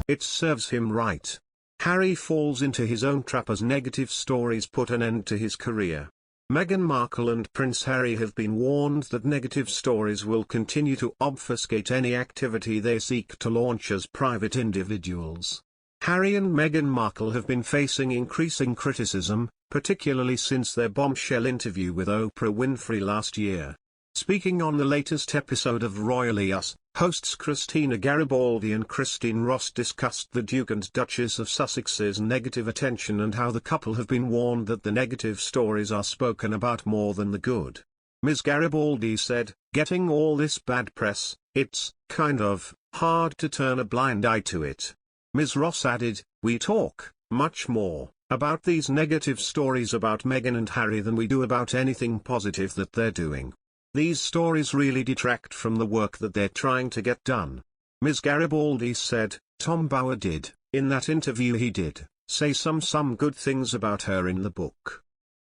It serves him right. Harry falls into his own trap as negative stories put an end to his career. Meghan Markle and Prince Harry have been warned that negative stories will continue to obfuscate any activity they seek to launch as private individuals. Harry and Meghan Markle have been facing increasing criticism, particularly since their bombshell interview with Oprah Winfrey last year. Speaking on the latest episode of Royally Us, hosts Christina Garibaldi and Christine Ross discussed the Duke and Duchess of Sussex's negative attention and how the couple have been warned that the negative stories are spoken about more than the good. Ms. Garibaldi said, "Getting all this bad press, it's kind of hard to turn a blind eye to it." Ms. Ross added, "We talk much more about these negative stories about Meghan and Harry than we do about anything positive that they're doing. These stories really detract from the work that they're trying to get done." Ms. Garibaldi said, "Tom Bower did, in that interview he did, say some good things about her in the book.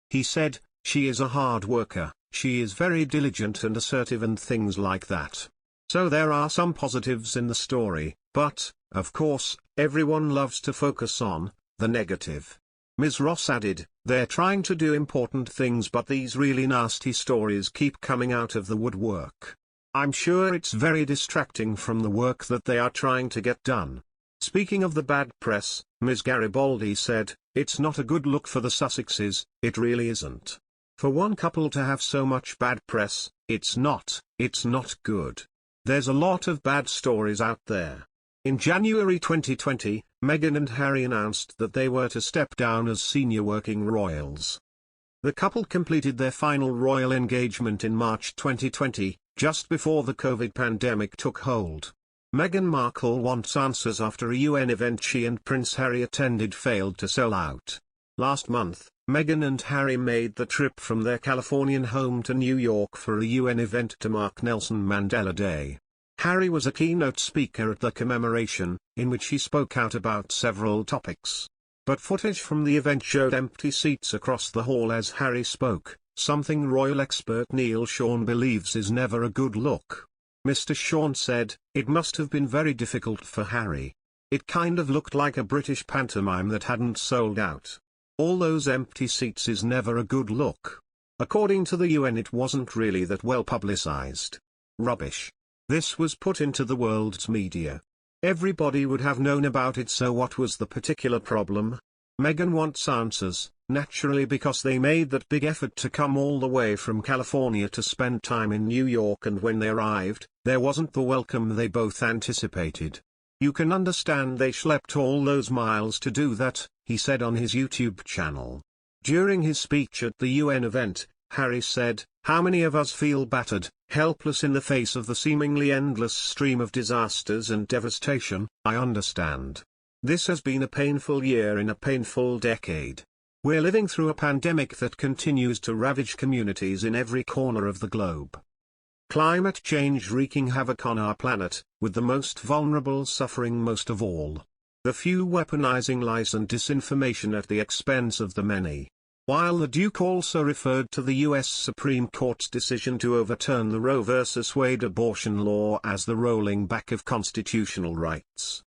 He said, she is a hard worker, she is very diligent and assertive and things like that. So there are some positives in the story, but, of course, everyone loves to focus on the negative." Ms. Ross added, "They're trying to do important things but these really nasty stories keep coming out of the woodwork. I'm sure it's very distracting from the work that they are trying to get done." Speaking of the bad press, Ms. Garibaldi said, "It's not a good look for the Sussexes, it really isn't. For one couple to have so much bad press, it's not good. There's a lot of bad stories out there." In January 2020, Meghan and Harry announced that they were to step down as senior working royals. The couple completed their final royal engagement in March 2020, just before the COVID pandemic took hold. Meghan Markle wants answers after a UN event she and Prince Harry attended failed to sell out. Last month, Meghan and Harry made the trip from their Californian home to New York for a UN event to mark Nelson Mandela Day. Harry was a keynote speaker at the commemoration, in which he spoke out about several topics. But footage from the event showed empty seats across the hall as Harry spoke, something royal expert Neil Sean believes is never a good look. Mr. Sean said, "It must have been very difficult for Harry. It kind of looked like a British pantomime that hadn't sold out. All those empty seats is never a good look. According to the UN it wasn't really that well publicized. Rubbish. This was put into the world's media. Everybody would have known about it, so what was the particular problem?" Meghan wants answers, naturally, because they made that big effort to come all the way from California to spend time in New York, and when they arrived, there wasn't the welcome they both anticipated. "You can understand they schlepped all those miles to do that," he said on his YouTube channel. During his speech at the UN event, Harry said, "How many of us feel battered, helpless in the face of the seemingly endless stream of disasters and devastation? I understand. This has been a painful year in a painful decade. We're living through a pandemic that continues to ravage communities in every corner of the globe. Climate change wreaking havoc on our planet, with the most vulnerable suffering most of all. The few weaponizing lies and disinformation at the expense of the many." While the Duke also referred to the U.S. Supreme Court's decision to overturn the Roe v. Wade abortion law as the rolling back of constitutional rights.